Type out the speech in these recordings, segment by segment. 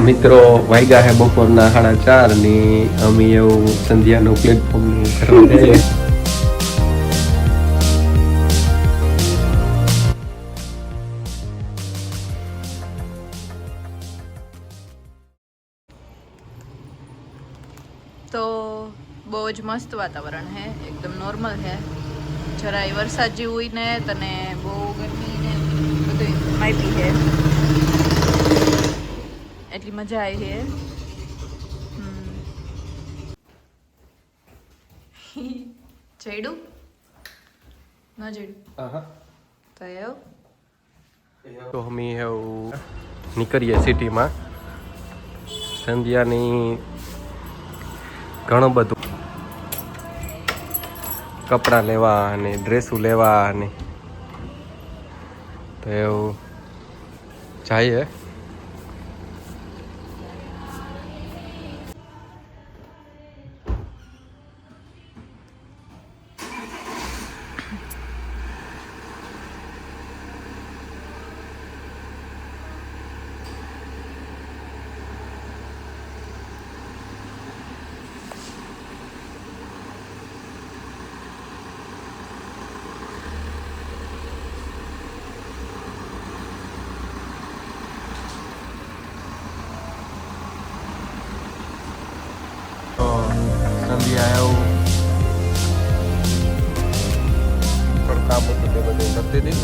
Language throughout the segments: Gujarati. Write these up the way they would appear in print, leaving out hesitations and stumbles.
મિત્રો વાગ્યા હે બપોરના 4:30 ની અમે એવું સંધ્યાનું પ્લેટફોર્મ કરવા જઈએ. તો બહુ જ મસ્ત વાતાવરણ હે, એકદમ નોર્મલ હે, જરાય વરસાદ જેવું ને તને બહુ ગરમી ને બધું માપી હે, એટલી મજા આવી હે. જઈડું ન જઈડું તો એવું તો અમે એવું નીકળીએ સિટીમાં. સંધ્યાની ઘણું બધું કપડાં લેવા અને ડ્રેસો લેવા અને તો એવું જઈએ. સંધ્યા એવું થોડું કામ હતું તે બધું કરતી હતી.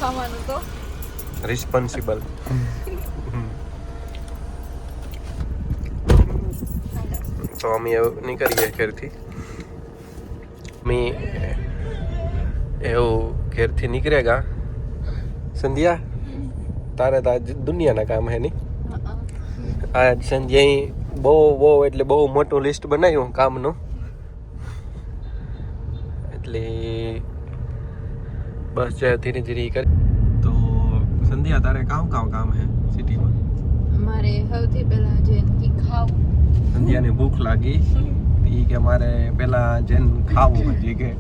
સામાન હતો રિસ્પોન્સિબલ. તો અમે એવું નીકળીએ ઘરથી. અમે એવું ઘેરથી નીકળેગા. સંધ્યા તારે તો આજ દુનિયાના કામ હે નહીં? આજ સંધ્યાએ બહુ એટલે બહુ મોટું લિસ્ટ બનાવ્યું કામનું. એટલે બસ જાય ધીરે ધીરે કરી. તો સંધ્યા તારે કામ હે સિટીમાં? મારે સૌથી પહેલા જે ખાવું. સંધ્યાને ભૂખ લાગી એ કે મારે પેલા જેન ખાવું હજી કે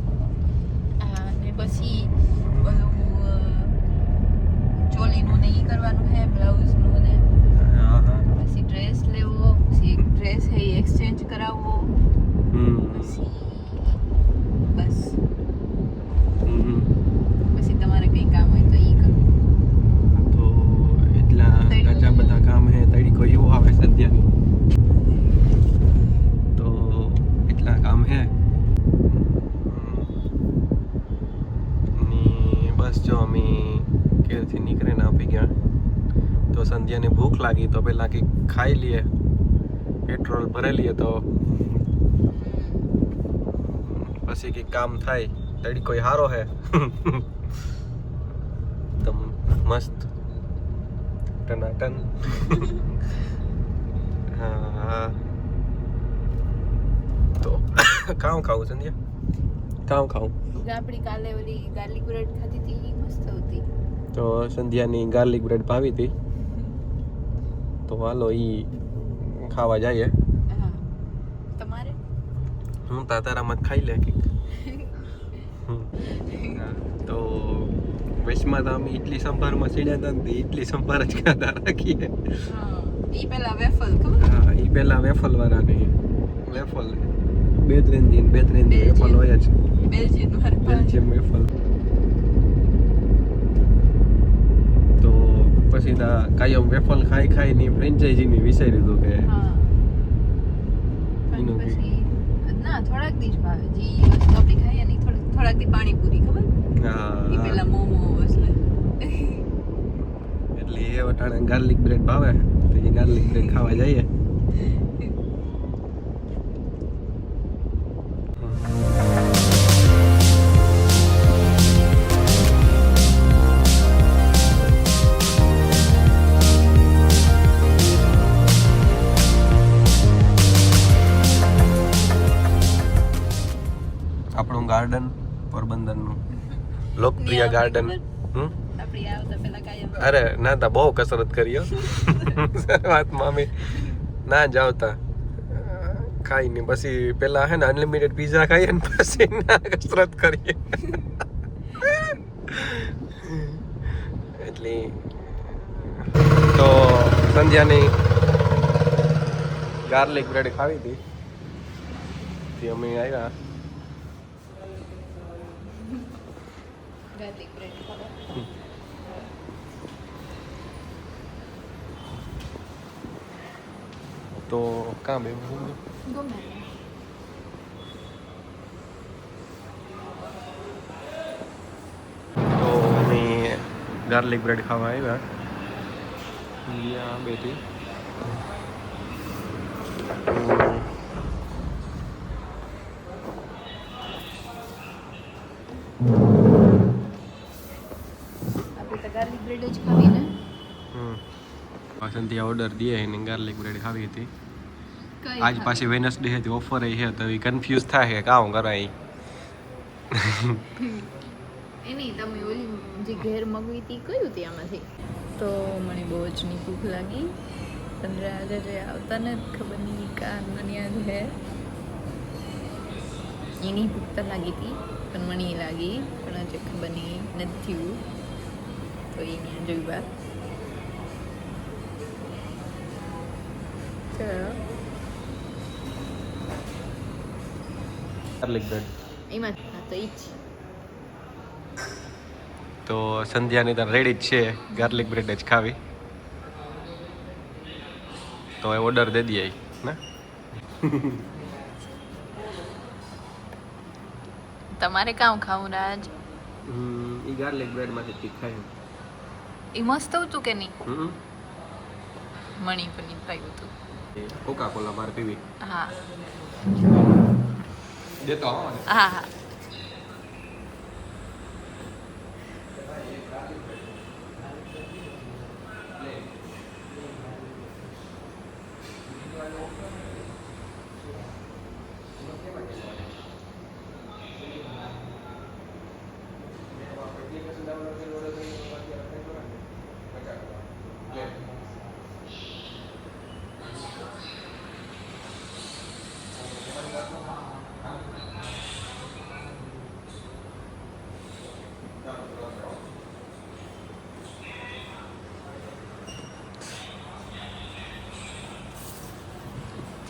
પછી બધું ચોલીનું ને ઈ કરવાનું હે, બ્લાઉઝનું ને પછી ડ્રેસ લેવો, પછી ડ્રેસ હે ઈ એક્સચેન્જ કરાવવો, પછી બસ પછી તમારે કંઈ કામ હોય તો ઈ કરવું. તો એટલા કાચા બધા કામ હે. તડીકો એવો આવે સંધ્યાની તો એટલા કામ હે. બસ જો અમે ઘેરથી નીકળીને આપી ગયા. તો સંધ્યાને ભૂખ લાગી તો પહેલા કંઈક ખાઈ લઈએ, પેટ્રોલ ભરાઈ લઈએ તો પછી કંઈક કામ થાય. તડીકો સારો હે તો મસ્ત ટનાટન. હા તો કામ ખાવું સંધ્યા? કામ ખાવું. આપણી કાલે ઓલી ગાર્લિક બ્રેડ ખાધી હતી, ઈ મસ્ત હતી. તો સંધ્યાની ગાર્લિક બ્રેડ ભાવી હતી તો હાલો ઈ ખાવા જઈએ. હા તમારે? હું તારામાં જ ખાઈ લે કે તો વચમાં તો અમે ઇડલી સંભારમાં સીડ્યા હતા ને ઇડલી સંભાર જ ખાતા રાખીએ. ઈ પેલા વેફલ ખબર? હા ઈ પેલા વેફલ વાળા ને વેફલ બે ત્રણ દિન વેફલ હોય જ. Belgium waffle. તો પછી કાયમ વેફલ ખાઈ ની ફ્રેન્ચાઇઝીની વિચારી લીધું કે પછી ના થોડાક દી જ ભાવે. જી વસ્તુ આપણે ખાઈએ ને થોડાક દી પાણીપુરી ખબર? ઈ પેલા મોમોસ એટલે એ વટાણે ગાર્લિક બ્રેડ ભાવે તો એ ગાર્લિક બ્રેડ ખાવા જઈએ. આપણું ગાર્ડન પોરબંદરનું લોકપ્રિય ગાર્ડન. અરે ના તા બહુ કસરત કરી વાતમાં અમે ના જાવતા ખાઈ ને પછી પેલા હે ને અનલિમિટેડ પીઝા ખાઈએ ને પછી ના કસરત કરીએ એટલે તો સંધ્યાની ગાર્લિક બ્રેડ ખાવી હતી તે અમે આવ્યા ગાર્લિક બ્રેડ ખાવા. તો કાં બે ગમે તો અમે ગાર્લિક બ્રેડ ખાવા આવ્યા બેટી આપણે તો ગાર્લિક બ્રેડ જ ખાવી ને. સંધ્યા ઓર્ડર દે એને ગાર્લિક બ્રેડ ખાવી હતી કઈ આજ પાછી વેનસડે હતી ઓફર છે તો એ કન્ફ્યુઝ થાય કે કામ કરાય એની તમે ઓલી જે ઘેર મગવી હતી કયું હતી આમાંથી. તો મને બહુ જ ની ભૂખ લાગી પણ રાજા જે આવતા ને ખબર નહીં કાન મને યાદ હે એની ભૂખ તો લાગી હતી પણ મને ઈ લાગી પણ આજે ખબર નહીં નથી થયું તો એ ત્યાં જોયું બાર ગાર્લિક બ્રેડ એમાં તો ઈ જ તો સંધ્યાની તો રેડી જ છે ગાર્લિક બ્રેડ જ ખાવી તો એ ઓર્ડર દે દઈએ ને તમારે કામ ખાવું રાજ એ ગાર્લિક બ્રેડ માંથી તીખાયું એ મસ્ત હતું કે નહીં મણી પણ ખાયું હતું કોકા કોલા મારે પીવી હા દેતો હા હા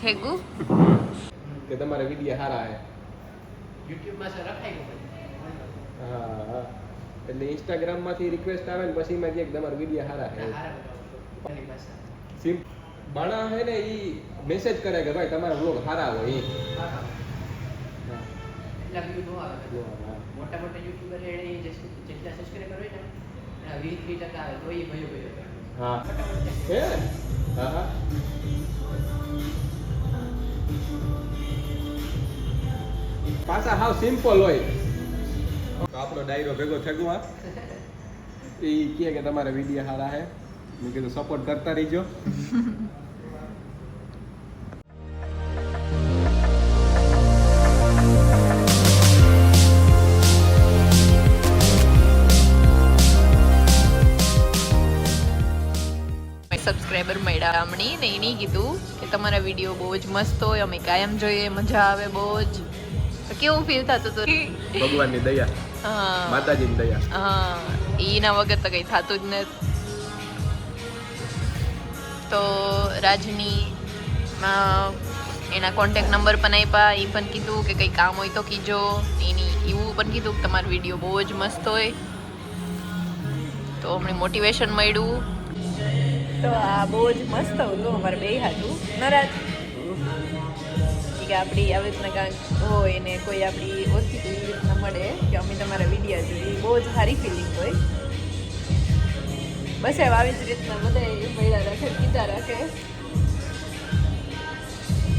થેગુ કે તમારે વિડિયો સારા હે YouTube માં સર રખાઈ ગયું હા હા એટલે ઇન્સ્ટાગ્રામ માંથી રિક્વેસ્ટ આવે ને પછી એમાં કે તમારા વિડિયો સારા હે એની પાસે સિમ બાણા હે ને ઈ મેસેજ કરે કે ભાઈ તમારા વ્લોગ સારા હોય ઈ એટલા વ્યૂ નો આવે મોટા મોટા યુટ્યુબર એને જેટલા સબસ્ક્રાઇબર હોય ને એના 20-30% આવે તો એ ભયો હા હે હા હા પાછા હાવ સિમ્પલ હોય તો આપણો ડાયરો ભેગો થયો એ કહે કે તમારા વિડીયો સારા હે મેં કીધું સપોર્ટ કરતા રહીજો સબસ્ક્રાઈબર મળ્યા હમણી ને એની કીધું કે તમારા વિડીયો બહુ જ મસ્ત હોય અમે કાયમ જોઈએ મજા આવે બહુ જ તો કેવું ફીલ થતું હતું ભગવાનની દયા હા માતાજીની દયા હા એના વગર તો કંઈ થતું જ નથી તો રાજની એના કોન્ટેક્ટ નંબર પણ આપ્યા એ પણ કીધું કે કંઈ કામ હોય તો કીજો એની એવું પણ કીધું કે તમારો વિડીયો બહુ જ મસ્ત હોય તો અમને મોટિવેશન મળ્યું તો આ બહુ જ મસ્ત હતું અમારે બે હાથું નરાજ કે આપણી આવી રીતના કાંઈક હોય ને કોઈ આપણી ઓછી એવી રીતના મળે કે અમે તમારા વિડીયો જોઈએ બહુ જ સારી ફિલિંગ હોય બસ એમ આવી જ રીતના બધા મળ્યા રાખે કીધા રાખે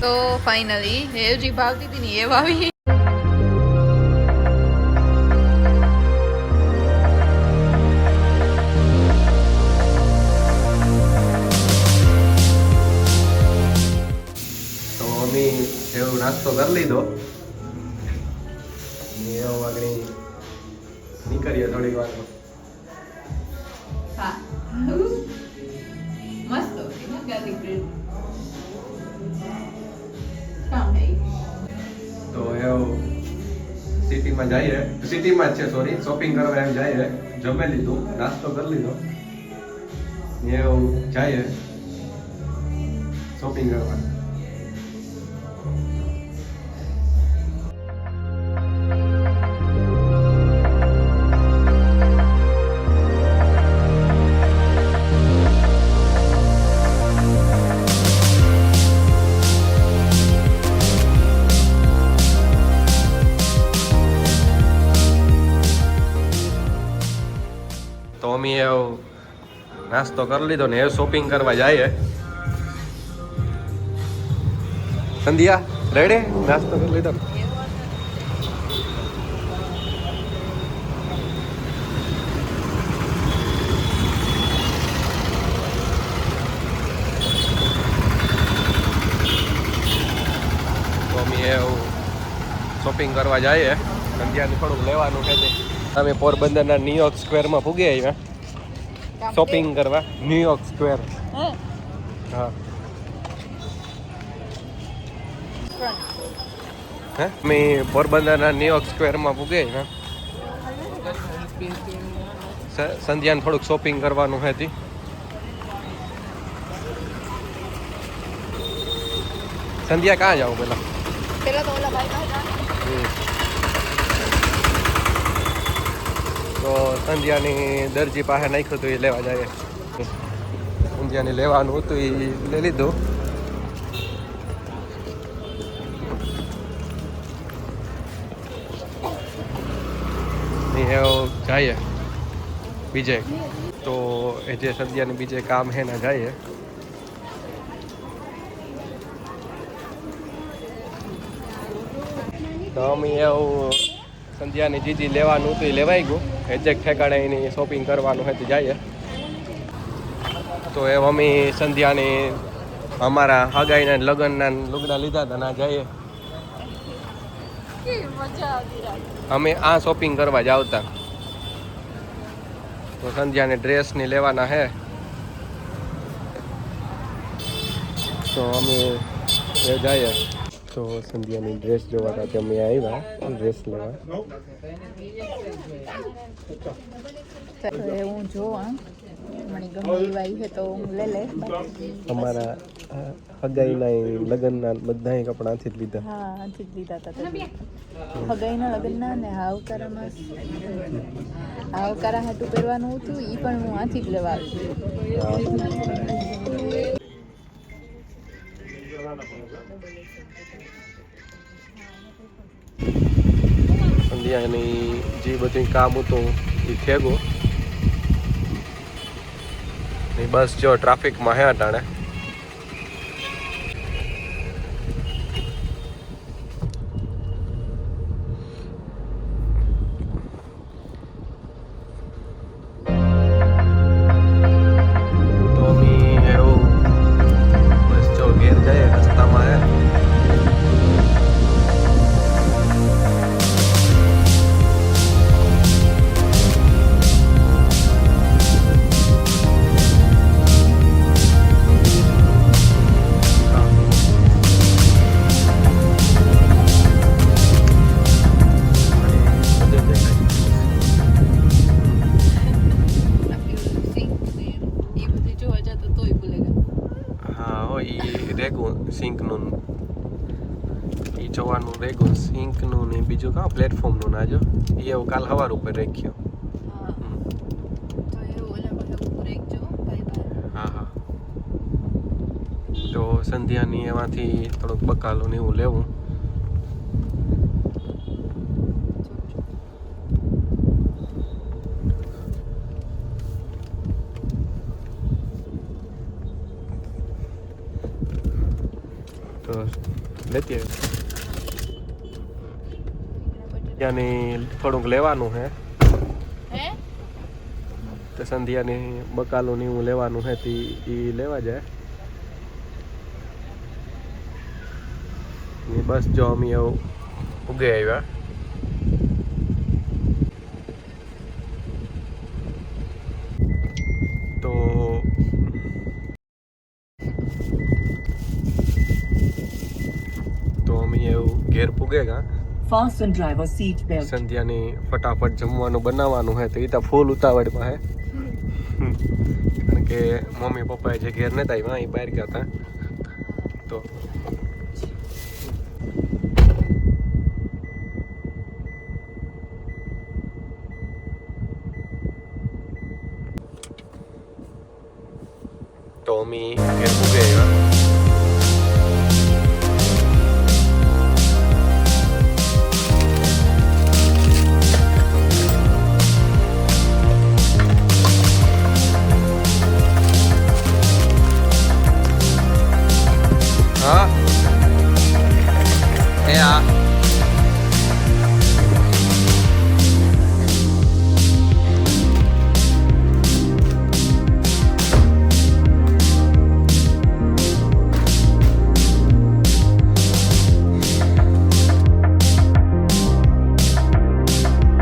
તો ફાઇનલી એ જે ભાવતી હતી ને એ વાવી એવો નાસ્તો કરી લીધો એવો આગળ નીકળીએ થોડીક વાર હા મસ્ત હતી ને ગાર્લિક બ્રેડ કામ હે તો એવું સિટીમાં જઈએ, સિટીમાં જ છે સોરી, શોપિંગ કરવા એમ જઈએ. જમી લીધું, નાસ્તો કરી લીધો, એવું જઈએ શોપિંગ કરવા. તો અમે એવું નાસ્તો કરી લીધો ને એ શોપિંગ કરવા જઈએ. સંધ્યા રેડી? નાસ્તો કરી લીધો ને? તો અમે એવું શોપિંગ કરવા જઈએ. સંધ્યાને થોડુંક લેવાનું છે. અમે પોરબંદરના ન્યુયોર્ક સ્ક્વેરમાં પૂગી આવ્યા શોપિંગ કરવા. ન્યુયોર્ક સ્ક્વેર, હા. હે મેં પોરબંદરના ન્યુયોર્ક સ્ક્વેરમાં પૂગી આવ્યા. સંધ્યાને થોડુંક શોપિંગ કરવાનું હતી. સંધ્યા ક્યાં જાવ પેલા? તો સંધ્યાની દરજી પાસે નાખ્યું હતું, એ લેવા જાય. સંધ્યાને લેવાનું હતું એ લઈ લીધું. એવું જઈએ બીજે. તો એ જે સંધ્યાને બીજે કામ હે ને જઈએ. તો અમે એવું સંધ્યાની જીજી લેવાનું હતું એ લેવાઈ ગયું. એજેક ઠેકાણે એની શોપિંગ કરવાનું હતું જઈએ. તો એ મમ્મી સંધ્યાની અમારા હગાઈના લગ્નના લુગડા લીધા હતા ના જઈએ. અમે આ શોપિંગ કરવા જાવતા. તો સંધ્યાને ડ્રેસની લેવાના હે. તો અમે એ જઈએ. તો સંધ્યાની ડ્રેસ જોવા હતા અમે આવ્યા ડ્રેસ લેવા. હું જોવા મને ગમે એવા છે તો હું લઈ લે. અમારા હગાઈના લગ્નના બધા કપડાં આથી જ લીધા. હા આથી જ લીધા હતા. હગાઈના લગ્નના ને હાવકારામાં હાવકારા હાટું પહેરવાનું હતું એ પણ હું આથી જ લેવા સંધ્યાની જે બધું કામ હતું એ થેગો. બસ જો ટ્રાફિકમાં હે અટાણે. તો અમે એવું બસ જો ઘેર જઈએ રસ્તામાં હે. સિંકનું એ જોવાનું રેગું સિંકનું ને બીજું કાં પ્લેટફોર્મનું ના જો એ એવું કાલ સવાર ઉપર રાખ્યો. હા હા. તો સંધ્યાની એમાંથી થોડુંક બકાલું ને એવું લેવું. તો લેતી ત્યાંની થોડુંક લેવાનું હે. તો સંધ્યાની બકાલું ને એવું લેવાનું હે તે એ લેવા જાય. બસ જો અમે એવું ઉગે આવ્યા. તો પૂગેગા. Fasten driver seat belt. સંધ્યાની ફટાફટ જમવાનું બનાવવાનું હોય તો એ તો ફૂલ ઉતાવળમાં હે કારણ કે મમ્મી પપ્પાએ જે ઘેર નતા આવ્યા એ બહાર ગયા હતા તો અમે ઘેર પૂગે આવ્યા